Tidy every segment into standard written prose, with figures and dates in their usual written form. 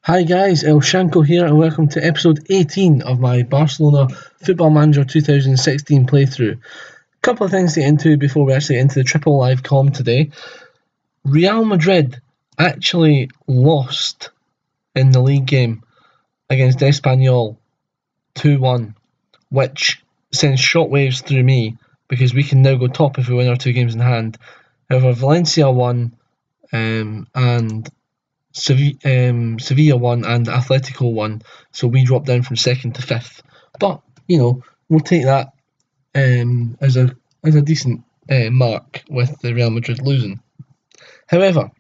Hi guys, El Shanko here and welcome to episode 18 of my Barcelona Football Manager 2016 playthrough. Couple of things to get into before we actually get into the triple live com today. Real Madrid actually lost in the league game against Espanyol 2-1, which sends shockwaves through me because we can now go top if we win our two games in hand. However, Valencia won and Sevilla won and Atletico won, so we dropped down from second to fifth. But we'll take that as a decent mark with the Real Madrid losing. However,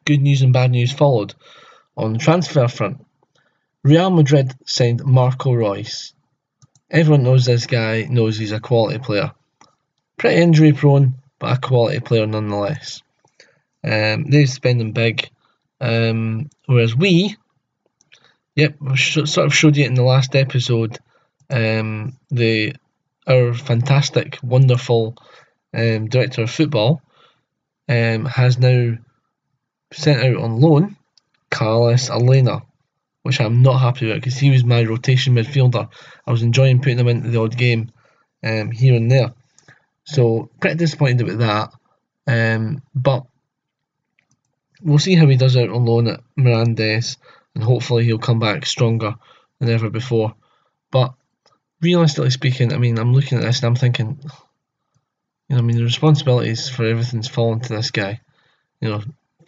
good news and bad news followed on the transfer front. Real Madrid signed Marco Reus. Everyone knows this guy, knows he's a quality player. Pretty injury prone, but a quality player nonetheless. They're spending big. Whereas we sort of showed you in the last episode, our fantastic, wonderful director of football has now sent out on loan Carlos Elena, which I'm not happy with because he was my rotation midfielder. I was enjoying putting him into the odd game here and there. So pretty disappointed about that. But we'll see how he does out on loan at Mirandes, and hopefully he'll come back stronger than ever before. But realistically speaking, I'm looking at this and I'm thinking, the responsibilities for everything's fallen to this guy.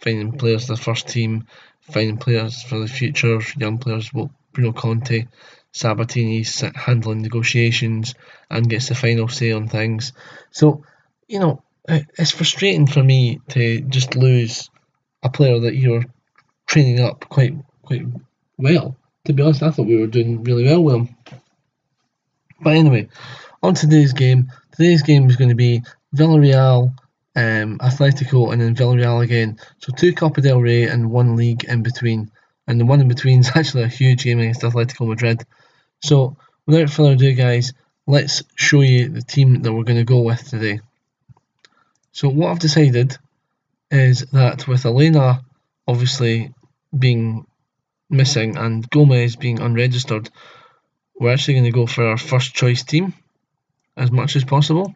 Finding players for the first team, finding players for the future, young players. Well, Bruno Conte, Sabatini's handling negotiations and gets the final say on things. So, it's frustrating for me to just lose a player that you're training up quite well. To be honest, I thought we were doing really well with him. But anyway, on today's game. Today's game is going to be Villarreal, Atletico, and then Villarreal again. So 2 Copa del Rey and 1 league in between. And the one in between is actually a huge game against Atletico Madrid. So without further ado, guys, let's show you the team that we're going to go with today. So what I've decided is that with Elena obviously being missing and Gomez being unregistered, we're actually going to go for our first choice team as much as possible.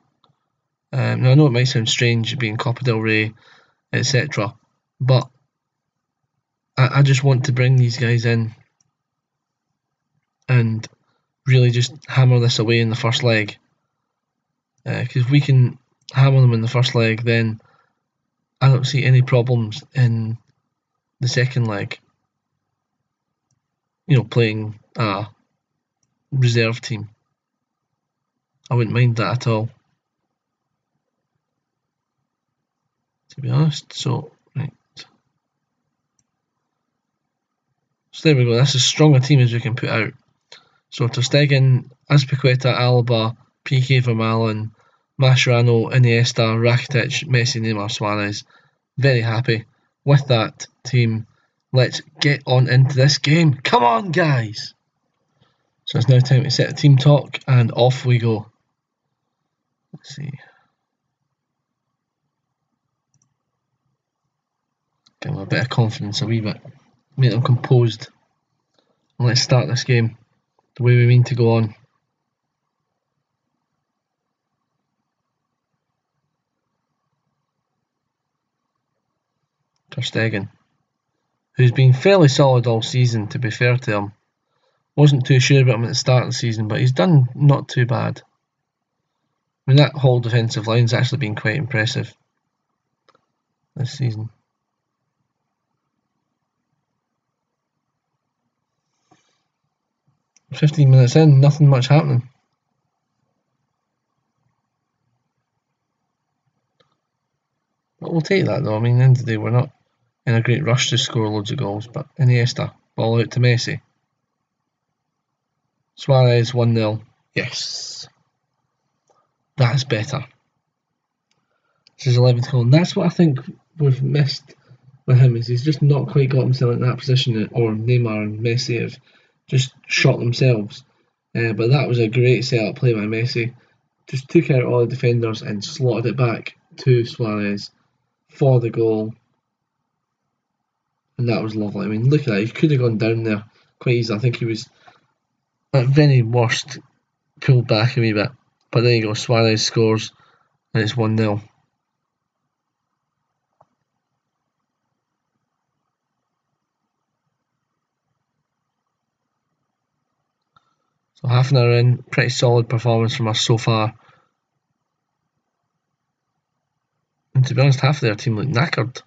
Now I know it might sound strange being Copa del Rey, etc., but I just want to bring these guys in and really just hammer this away in the first leg. Because if we can hammer them in the first leg, then I don't see any problems in the second leg. Playing a reserve team. I wouldn't mind that at all, to be honest. So, right. So there we go. That's as strong a team as we can put out. So Ter Stegen, Azpilicueta, Alaba, Piqué, Vermaelen, Mascherano, Iniesta, Rakitic, Messi, Neymar, Suarez. Very happy with that team. Let's get on into this game. Come on, guys! So it's now time to set the team talk, and off we go. Let's see. Give them a bit of confidence, a wee bit. Make them composed. And let's start this game the way we mean to go on. Ter Stegen, who's been fairly solid all season, to be fair to him. Wasn't too sure about him at the start of the season, but he's done not too bad. That whole defensive line's actually been quite impressive this season. "15 minutes in, nothing much happening. But we'll take that though. At the end of the day, we're not in a great rush to score loads of goals. But Iniesta, ball out to Messi. Suarez 1-0. Yes. That's better. This is 11th goal. And that's what I think we've missed with him, is he's just not quite got himself in that position, or Neymar and Messi have just shot themselves. But that was a great set-up play by Messi. Just took out all the defenders and slotted it back to Suarez for the goal. and that was lovely. I mean, look at that. He could have gone down there quite easily. I think he was, at very worst, pulled back a wee bit. But there you go, Suarez scores, and it's 1-0. So half an hour in, pretty solid performance from us so far. And to be honest, half of their team look knackered.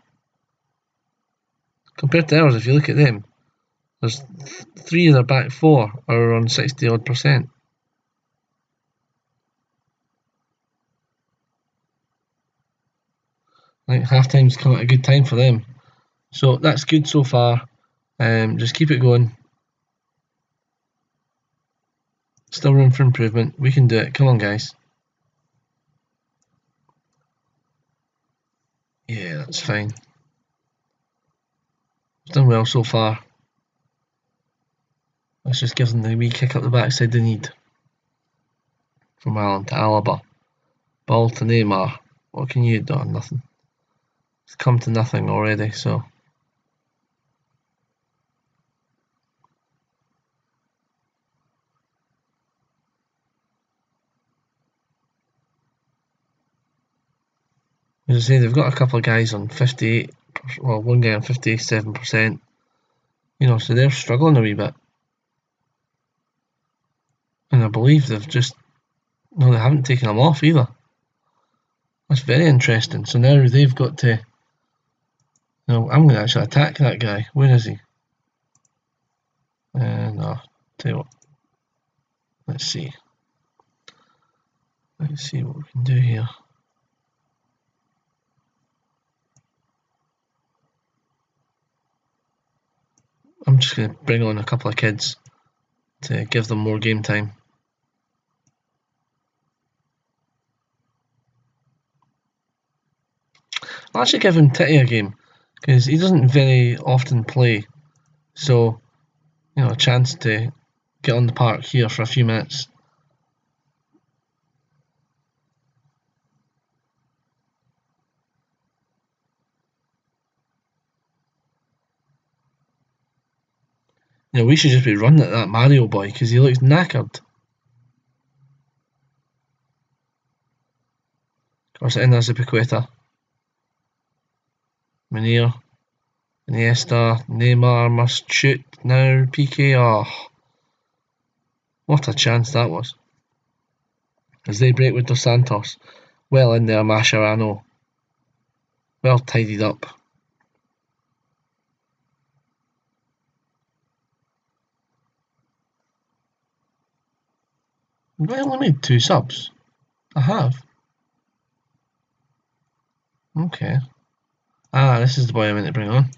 Compared to ours, if you look at them, there's 3 of their back 4 are on 60 odd percent. I think half time's come at a good time for them. So that's good so far. Just keep it going. Still room for improvement. We can do it. Come on, guys. Yeah, that's fine. It's done well so far. Let's just give them the wee kick up the backside they need. From Allen to Alaba. Ball to Neymar. What can you do? Nothing. It's come to nothing already, so. As I say, they've got a couple of guys on 58, well, one guy on 57%. You know, so they're struggling a wee bit. And I believe they've just, no, they haven't taken them off either. That's very interesting. So now they've got to, no, I'm going to actually attack that guy. Where is he? No, tell you what. Let's see. Let's see what we can do here. I'm just going to bring on a couple of kids to give them more game time. I'll actually give him Titty a game because he doesn't very often play. So, you know, a chance to get on the park here for a few minutes. You know, we should just be running at that Mario boy because he looks knackered. Of course, in there's Azpilicueta. Munir. Iniesta. Neymar must shoot now. PK. Oh, what a chance that was. As they break with Dos Santos. Well in there, Mascherano. Well tidied up. Have I only made 2 subs? I have. Okay. Ah, this is the boy I meant to bring on.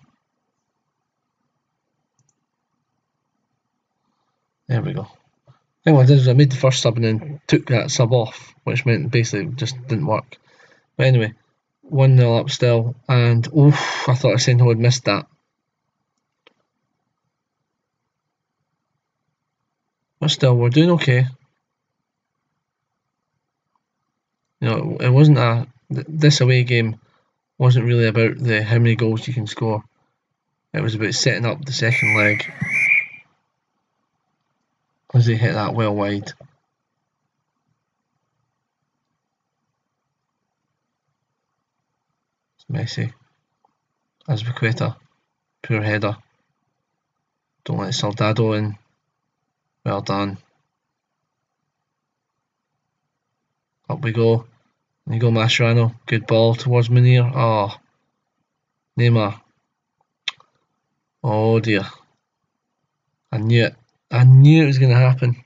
There we go. I think what I did was I made the first sub and then took that sub off, which meant basically it just didn't work. But anyway, 1-0 up still, and oof, I thought Arsenal had missed that. But still, we're doing okay. You know, it wasn't this away game wasn't really about the how many goals you can score. It was about setting up the second leg as they hit that well wide. It's Messi. Azpilicueta. Poor header. Don't let Soldado in. Well done. Up we go. And you go Mascherano. Good ball towards Munir. Oh. Neymar. Oh dear. I knew it. I knew it was going to happen.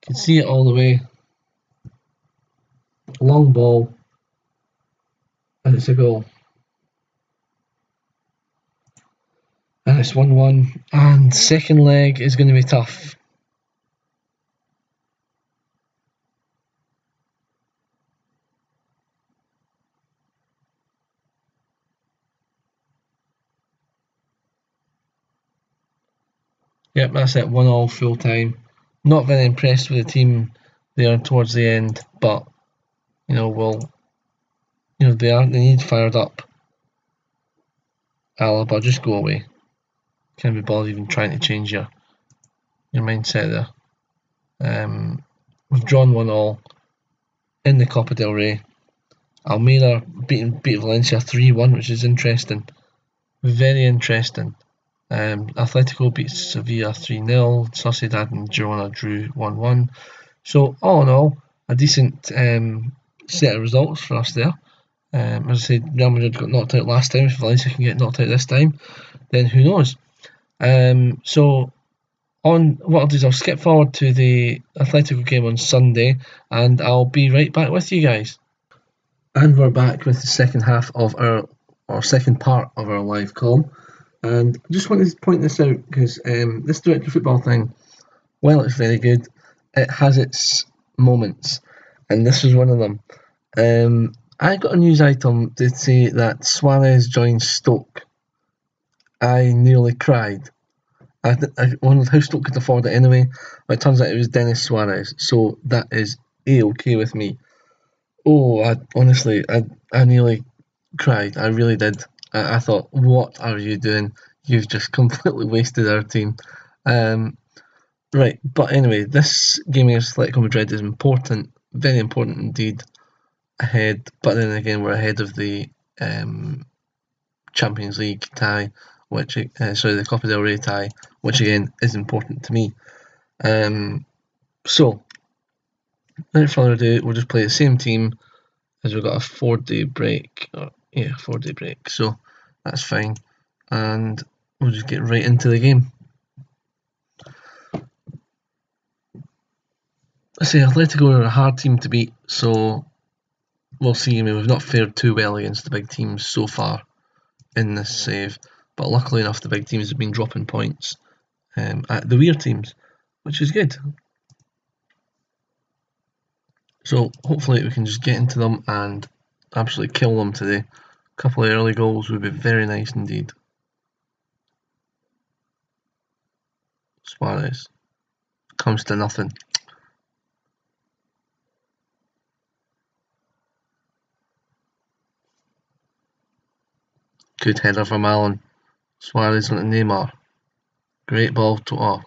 Can see it all the way. Long ball. And it's a goal. And it's 1-1. And second leg is going to be tough. Yep, that's it. 1-1 full time. Not very impressed with the team there towards the end, but you know, they need fired up. Alaba, just go away. Can't be bothered even trying to change your mindset there. We've drawn 1-1 in the Copa del Rey. Almeida beat Valencia 3-1, which is interesting. Very interesting. Atletico beat Sevilla 3-0. Sociedad and Girona drew 1-1. So, all in all, a decent set of results for us there. As I said, Real Madrid got knocked out last time. If Valencia can get knocked out this time, then who knows? So, on what I'll do is I'll skip forward to the Atletico game on Sunday, and I'll be right back with you guys. And we're back with the second half of our second part of our live call. And I just wanted to point this out because this director football thing, while it's very good, it has its moments, and this was one of them. I got a news item to say that Suarez joined Stoke. I nearly cried. I wondered how Stoke could afford it anyway, but it turns out it was Dennis Suarez, so that is A-okay with me. Oh, I nearly cried. I really did. I thought, what are you doing? You've just completely wasted our team. Right, but anyway, this game against Atletico Madrid is important, very important indeed. Ahead, but then again, we're ahead of the Champions League tie, which the Copa del Rey tie, which again is important to me. So, without further ado, we'll just play the same team as we've got a 4-day break. 4-day break. So that's fine, and we'll just get right into the game. I say Atletico are a hard team to beat, so we'll see. I mean, we've not fared too well against the big teams so far in this save, but luckily enough, the big teams have been dropping points at the weird teams, which is good. So hopefully we can just get into them and absolutely kill them today. A couple of early goals would be very nice indeed. Suarez comes to nothing. Good header from Allen. Suarez on to Neymar. Great ball to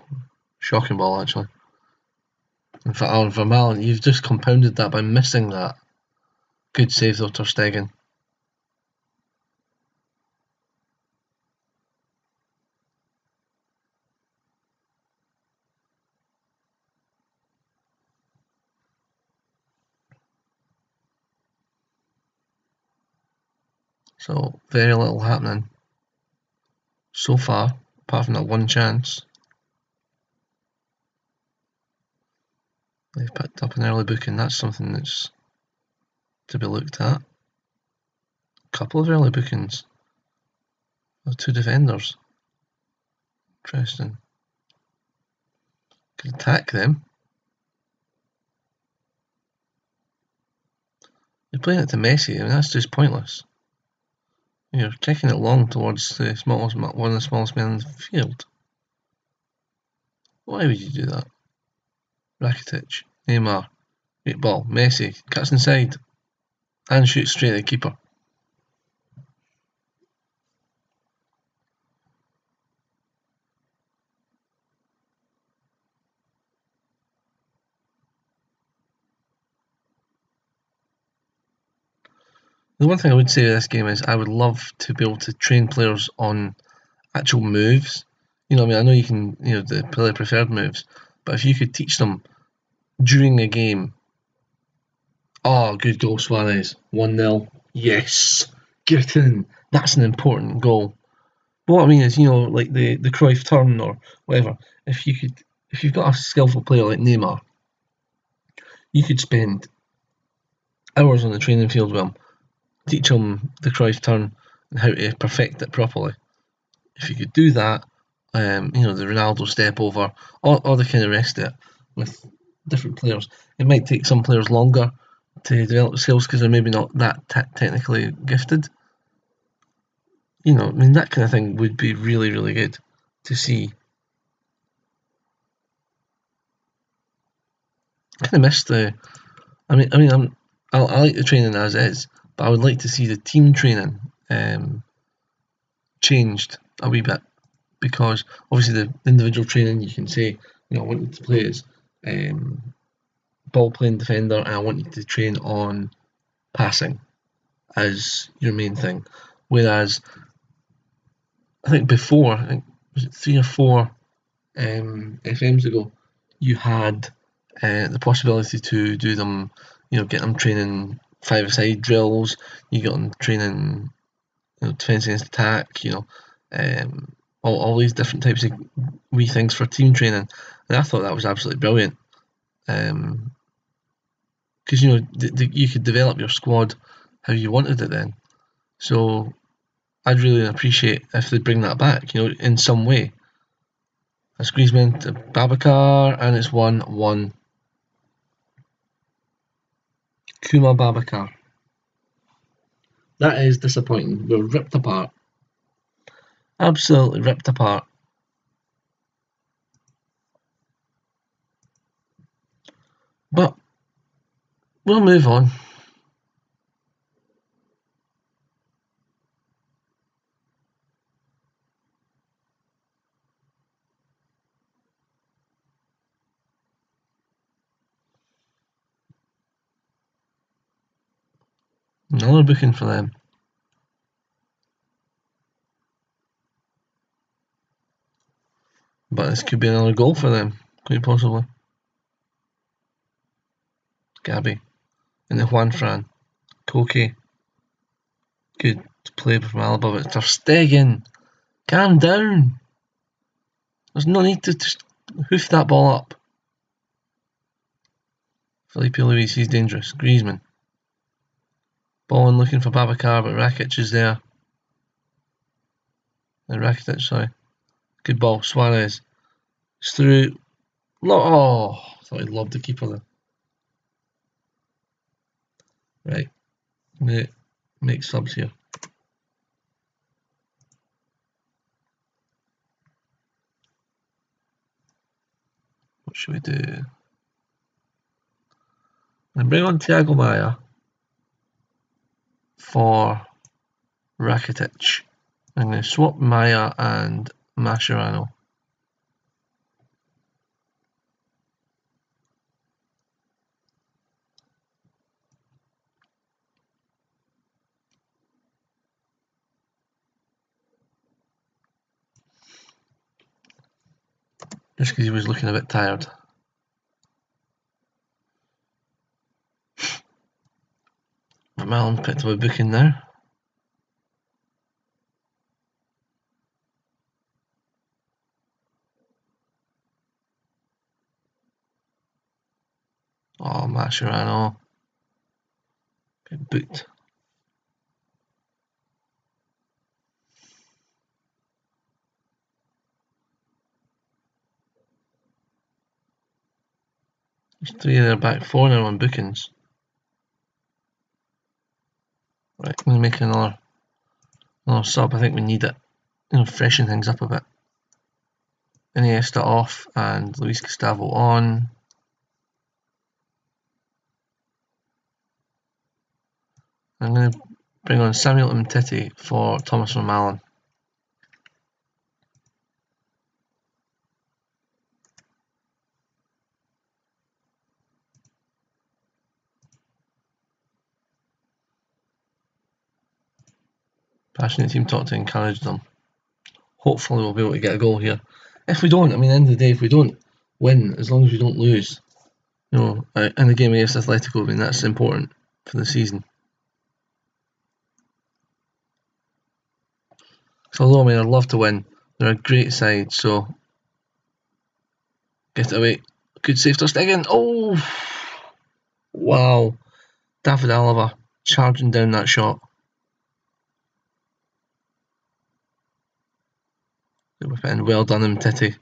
shocking ball actually. In fact, Alan Vermaelen, you've just compounded that by missing that. Good save though, Ter Stegen. So very little happening so far, apart from that one chance. They've picked up an early booking. That's something that's to be looked at. A couple of early bookings of two defenders. Interesting. Could attack them. You're playing it to Messi. I mean, that's just pointless. You're kicking it long towards one of the smallest men in the field. Why would you do that? Rakitic, Neymar, great ball. Messi cuts inside and shoots straight at the keeper. The one thing I would say of this game is I would love to be able to train players on actual moves. I mean, I know you can, the player preferred moves, but if you could teach them during a game, good goal, Suarez, 1-0, yes, get in, that's an important goal. But what I mean is, like the Cruyff turn or whatever, if you've got a skillful player like Neymar, you could spend hours on the training field with him, teach him the Cruyff turn and how to perfect it properly. If you could do that, the Ronaldo step over, all the kind of rest of it with different players. It might take some players longer to develop skills because they're maybe not that technically gifted. I mean, that kind of thing would be really, really good to see. I kind of miss the. I like the training as is, but I would like to see the team training changed a wee bit, because obviously the individual training, you can say, I want you to play as ball playing defender, and I want you to train on passing as your main thing. Whereas I think before, was it 3 or 4 FMs ago, you had the possibility to do them, get them training five-a-side drills, you get them training, defence against attack, all these different types of wee things for team training, and I thought that was absolutely brilliant. Because you could develop your squad how you wanted it then. So I'd really appreciate if they bring that back, in some way. A Griezmann to Babacar, and it's 1-1. Kuma Babacar. That is disappointing. We're ripped apart. Absolutely ripped apart. But we'll move on. Another booking for them. But this could be another goal for them, quite possibly. Gabby. And the Juan Fran. Koke. Good play from Alaba, but Ter Stegen. Calm down. There's no need to just hoof that ball up. Felipe Luis, he's dangerous. Griezmann. Ball in looking for Babacar, but Rakitic is there. And Rakitic, sorry. Good ball. Suarez. It's through. Oh, I thought he'd lobbed the keeper there. Right. I'm going to make subs here. What should we do? And bring on Thiago Maia for Rakitic. I'm going to swap Maia and Mascherano. Just because he was looking a bit tired. Malin picked up a booking there. Oh, Mascherano. Get booked. There's 3 in their back 4 now on bookings. Right, I'm going to make another sub. I think we need it. Freshen things up a bit. Iniesta off and Luis Gustavo on. I'm going to bring on Samuel Umtiti for Thomas Vermaelen. Passionate team talk to encourage them. Hopefully we'll be able to get a goal here. If we don't, at the end of the day, if we don't win, as long as we don't lose, in the game against Atletico, that's important for the season. So although I'd love to win, they're a great side, so get it away. Good save Ter Stegen. Oh, wow! David Alaba charging down that shot. And well done, Umtiti.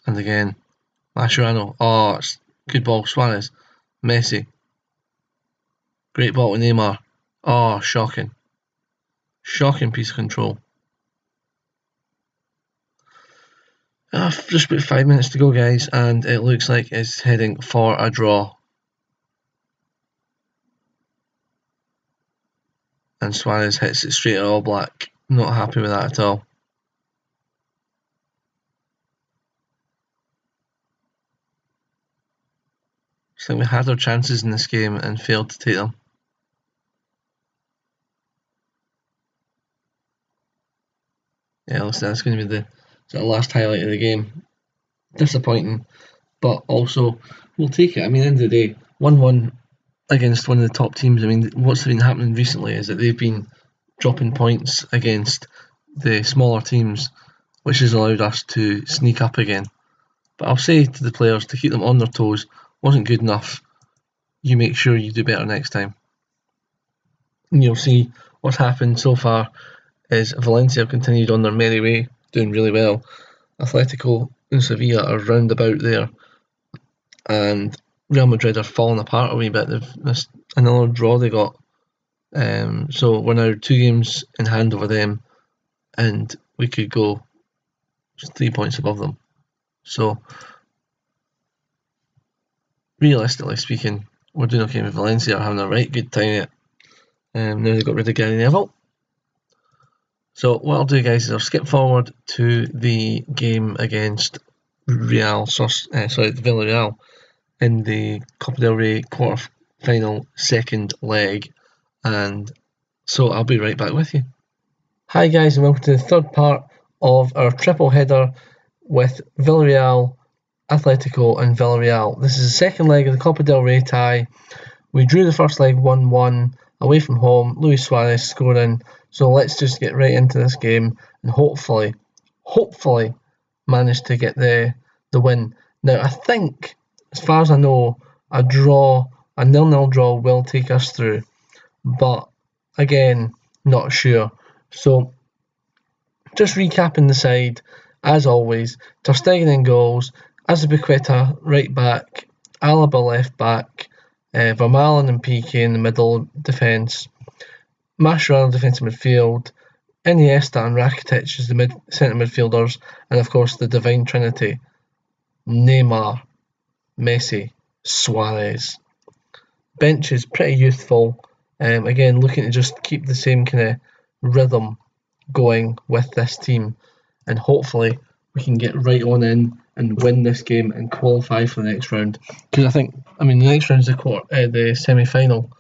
And again, Mascherano. Oh, it's good ball. Suarez. Messi. Great ball to Neymar. Oh, shocking. Shocking piece of control. Just about 5 minutes to go, guys, and it looks like it's heading for a draw. and Suarez hits it straight at All Black. Not happy with that at all. So we had our chances in this game and failed to take them. Yeah, listen, that's going to be the last highlight of the game. Disappointing, but also we'll take it. I mean, at the end of the day, 1-1 against one of the top teams. I mean, what's been happening recently is that they've been dropping points against the smaller teams, which has allowed us to sneak up again. But I'll say to the players to keep them on their toes. Wasn't good enough. You make sure you do better next time. And you'll see what's happened so far is Valencia have continued on their merry way, doing really well. Atletico and Sevilla are round about there, and Real Madrid are falling apart a wee bit. There's another draw they got, so we're now 2 games in hand over them, and we could go 3 points above them. So realistically speaking, we're doing okay with Valencia, are having a right good time at it. Now they got rid of Gary Neville. So what I'll do, guys, is I'll skip forward to the game against Villarreal in the Copa del Rey quarter-final second leg, and so I'll be right back with you. Hi guys, and welcome to the third part of our triple header with Villarreal, Atletico and Villarreal. This is the second leg of the Copa del Rey tie. We drew the first leg 1-1 away from home, Luis Suarez scoring, so let's just get right into this game and hopefully manage to get the win. Now I think, as far as I know, a 0-0 draw will take us through, but again, not sure. So just recapping the side, as always, Ter Stegen in goals, Azpilicueta right back, Alaba left back, Vermaelen and Piqué in the middle defence, Mascherano defensive midfield, Iniesta and Rakitic as the centre midfielders, and of course the Divine Trinity, Neymar, Messi, Suarez. Bench is pretty youthful, again looking to just keep the same kind of rhythm going with this team, and hopefully we can get right on in and win this game and qualify for the next round. Because I think, the next round is the semi-final,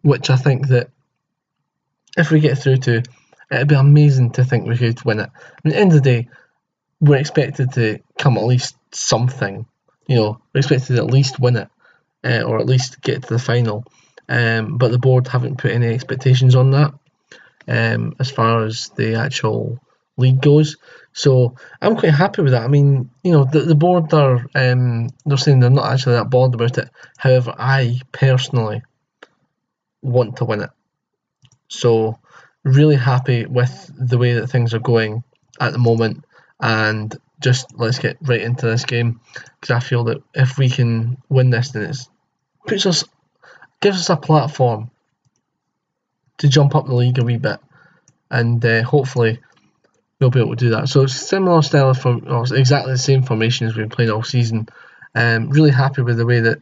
which I think that if we get through to, it'd be amazing to think we could win it. At the end of the day, we're expected to come at least something. We're expected to at least win it, or at least get to the final. But the board haven't put any expectations on that, as far as the actual league goes. So I'm quite happy with that. The board are they're saying they're not actually that bothered about it. However, I personally want to win it. So really happy with the way that things are going at the moment, and just let's get right into this game, because I feel that if we can win this, then it gives us a platform to jump up the league a wee bit, and hopefully we'll be able to do that. So similar style of exactly the same formation as we've played all season. Really happy with the way that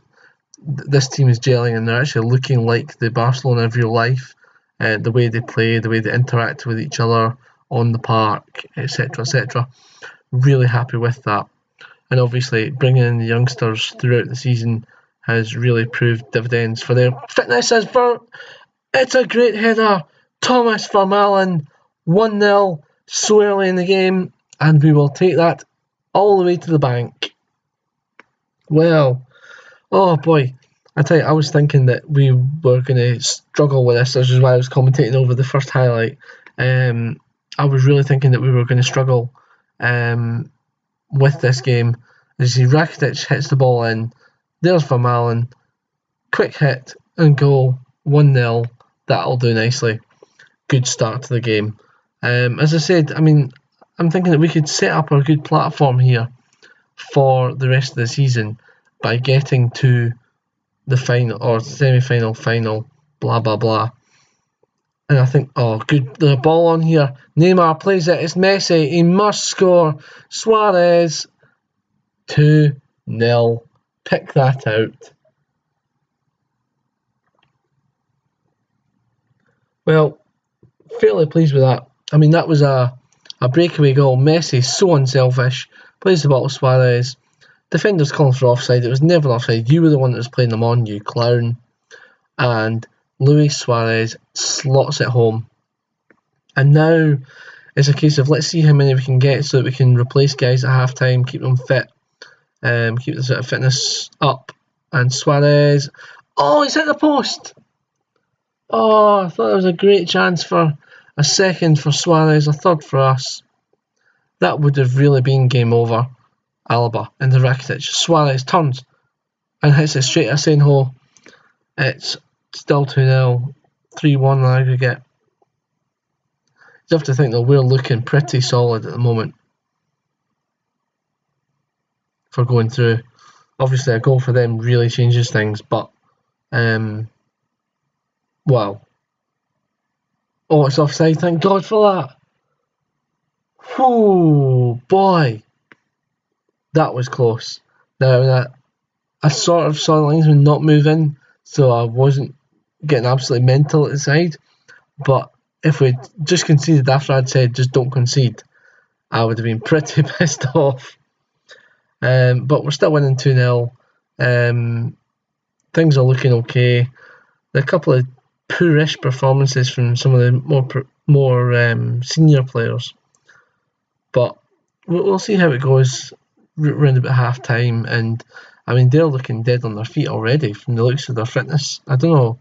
this team is gelling, and they're actually looking like the Barcelona of real life. The way they play, the way they interact with each other on the park, etc., etc. Really happy with that. And obviously bringing in the youngsters throughout the season has really proved dividends for their fitness. It's a great header, Thomas Vermaelen, 1-0, so early in the game, and we will take that all the way to the bank. Well, oh boy, I tell you, I was thinking that we were going to struggle with this, which is why I was commentating over the first highlight. I was really thinking that we were going to struggle with this game. As you see, Rakitic hits the ball in, there's Vermaelen, quick hit and goal, 1-0, that'll do nicely. Good start to the game. As I said, I'm thinking that we could set up a good platform here for the rest of the season by getting to the final or semi-final, final, blah blah blah. And I think, good, the ball on here. Neymar plays it. It's Messi. He must score. Suarez, 2-0. Pick that out. Well, fairly pleased with that. I mean, that was a breakaway goal. Messi, so unselfish, plays the ball to Suarez. Defenders calling for offside. It was never offside. You were the one that was playing them on, you clown. And Luis Suarez slots it home. And now it's a case of let's see how many we can get so that we can replace guys at half time, keep them fit, keep the sort of fitness up. And Suarez, oh, he's hit the post. Oh, I thought it was a great chance for a second for Suarez, a third for us. That would have really been game over. Alaba into Rakitic. Suarez turns and hits it straight at Senho. It's still 2-0, 3-1 in aggregate. You have to think that we're looking pretty solid at the moment for going through. Obviously, a goal for them really changes things, but wow. Oh, it's offside. Thank God for that. Whew, boy. That was close. Now, I sort of saw the linesman not moving, so I wasn't getting absolutely mental at the side. But if we'd just conceded after I'd said just don't concede, I would have been pretty pissed off. But we're still winning 2-0. Things are looking okay. There are a couple of poorish performances from some of the more senior players. But we'll see how it goes round about half time. And I mean, they're looking dead on their feet already from the looks of their fitness. I don't know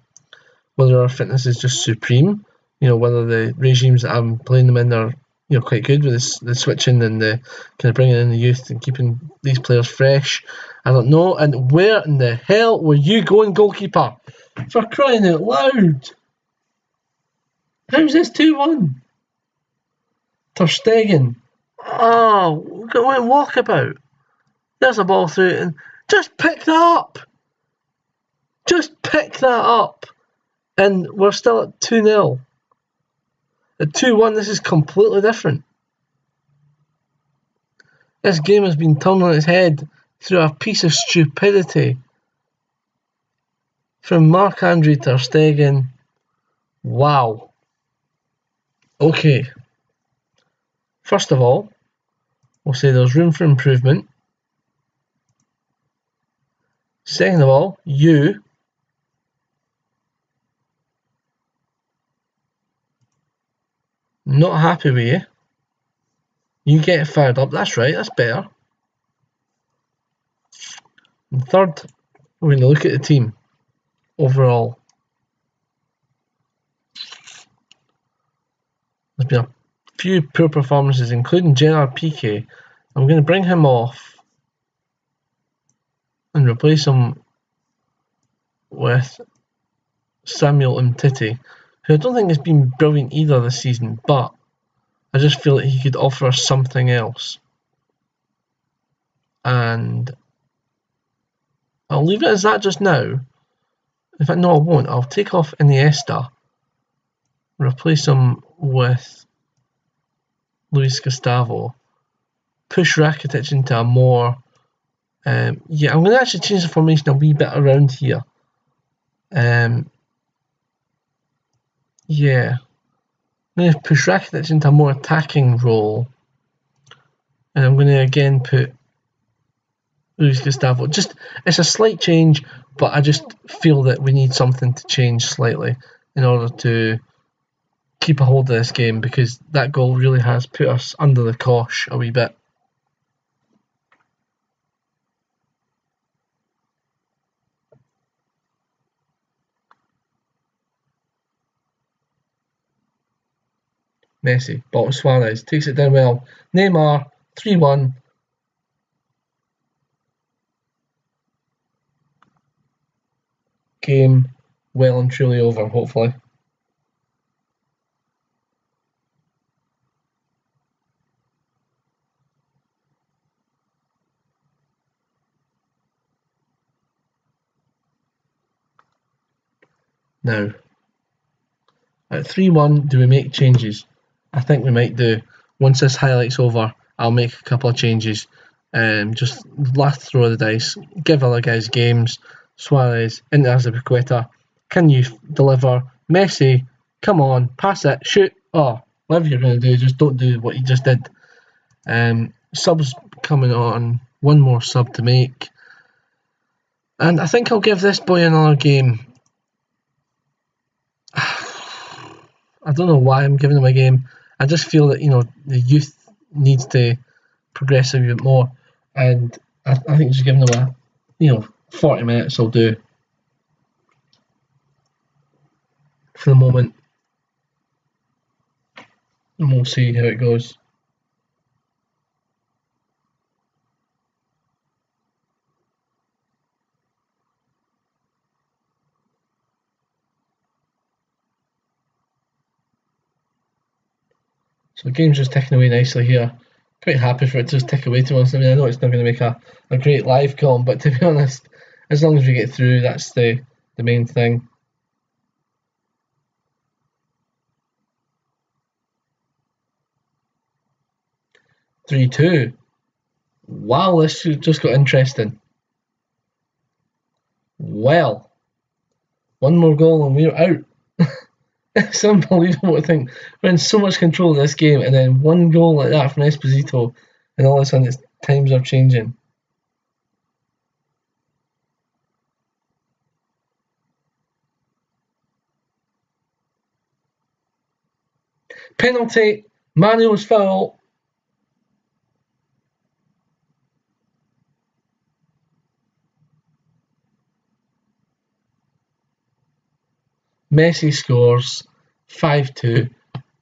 whether our fitness is just supreme, whether the regimes that I'm playing them in are quite good with the switching and the kind of bringing in the youth and keeping these players fresh. I don't know. And where in the hell were you going, goalkeeper? For crying out loud! How's this 2-1? Ter Stegen. Oh, walkabout. There's a ball through it, and just pick that up. Just pick that up. And we're still at 2-0. At 2-1, this is completely different. This game has been turned on its head through a piece of stupidity from Marc-Andre Ter Stegen. Wow. Okay. First of all, we'll say there's room for improvement. Second of all, you not happy with you. You get fired up. That's right. That's better. And third, we're going to look at the team overall. There's been a few poor performances, including Gerard Piqué. I'm going to bring him off and replace him with Samuel Umtiti, who I don't think has been brilliant either this season, but I just feel that he could offer something else. And I'll leave it as that just now. In fact, no, I won't. I'll take off Iniesta, replace him with Luis Gustavo, push Rakitic into a more... I'm going to actually change the formation a wee bit around here. I'm going to push Rakitic into a more attacking role. And I'm going to again put Luis Gustavo. It's a slight change, but I just feel that we need something to change slightly in order to keep a hold of this game, because that goal really has put us under the cosh a wee bit. Messi, ball to Suarez, takes it down well. Neymar, 3-1. Game well and truly over, hopefully. Now, at 3-1, do we make changes? I think we might do. Once this highlight's over, I'll make a couple of changes. Just last throw of the dice, give other guys games. Suarez into Azpilicueta. Can you deliver? Messi, Come on, pass it, shoot. Oh, whatever you're going to do, just don't do what you just did. Subs coming on, one more sub to make. And I think I'll give this boy another game. I don't know why I'm giving him a game. I just feel that, the youth needs to progress a bit more. And I think just giving him 40 minutes will do for the moment. And we'll see how it goes. So the game's just ticking away nicely here. Quite happy for it to just tick away, to be honest. I mean, I know it's not going to make a great live com, but to be honest, as long as we get through, that's the main thing. (3-2). Wow, this just got interesting. Well, one more goal and we're out. It's unbelievable to think we're in so much control of this game, and then one goal like that from Esposito, and all of a sudden times are changing. Penalty, Manuel's foul. Messi scores 5-2.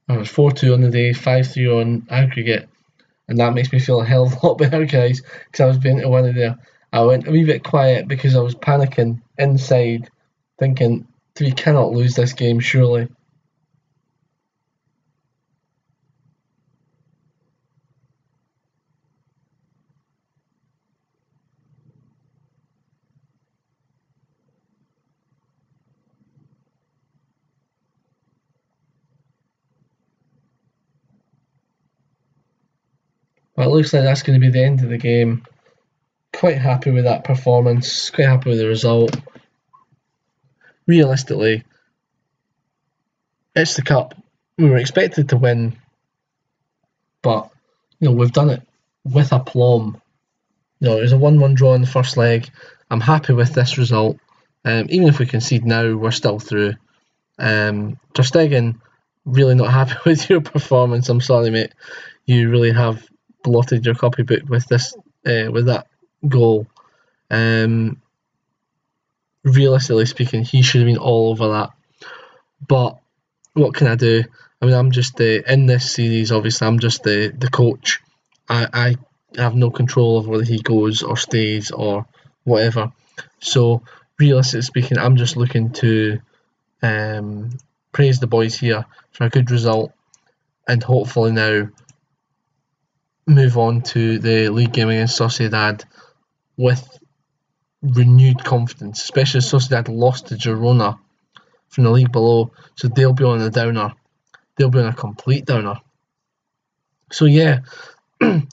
Or 4-2 on the day, 5-3 on aggregate. And that makes me feel a hell of a lot better, guys, because I was being to one of there. I went a wee bit quiet because I was panicking inside, thinking, we cannot lose this game, surely. But it looks like that's going to be the end of the game. Quite happy with that performance, quite happy with the result. Realistically, it's the cup. We were expected to win, but we've done it with aplomb. It was a 1-1 draw in the first leg. I'm happy with this result. Even if we concede now, we're still through. Ter Stegen, really not happy with your performance. I'm sorry, mate. You really have blotted your copybook with this, with that goal. Realistically speaking, he should have been all over that. But what can I do? I mean, I'm just in this series. Obviously, I'm just the coach. I have no control over whether he goes or stays or whatever. So, realistically speaking, I'm just looking to praise the boys here for a good result, and hopefully now move on to the league game against Sociedad with renewed confidence, especially as Sociedad lost to Girona from the league below, so they'll be on a downer. They'll be on a complete downer. So yeah,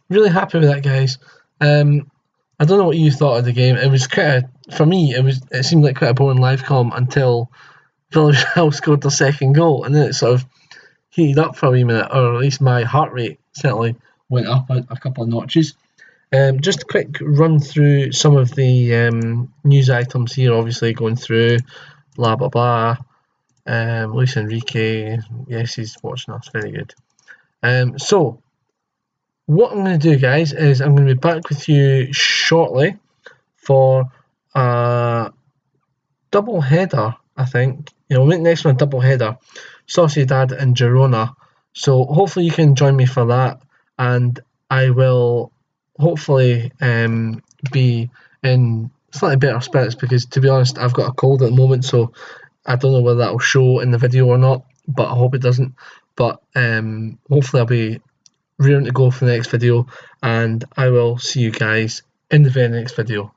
really happy with that, guys. I don't know what you thought of the game. It was for me. It seemed like quite a boring live com until Villarreal scored their second goal, and then it sort of heated up for a wee minute, or at least my heart rate certainly went up a couple of notches. Just a quick run through some of the news items here, obviously going through blah blah blah. Luis Enrique, yes, he's watching us, very good. So, what I'm going to do, guys, is I'm going to be back with you shortly for a double header, I think. We'll make the next one a double header, Sociedad and Girona. So, hopefully you can join me for that, and I will hopefully be in slightly better spirits, because to be honest, I've got a cold at the moment, so I don't know whether that will show in the video or not, but I hope it doesn't. But hopefully I'll be rearing to go for the next video, and I will see you guys in the very next video.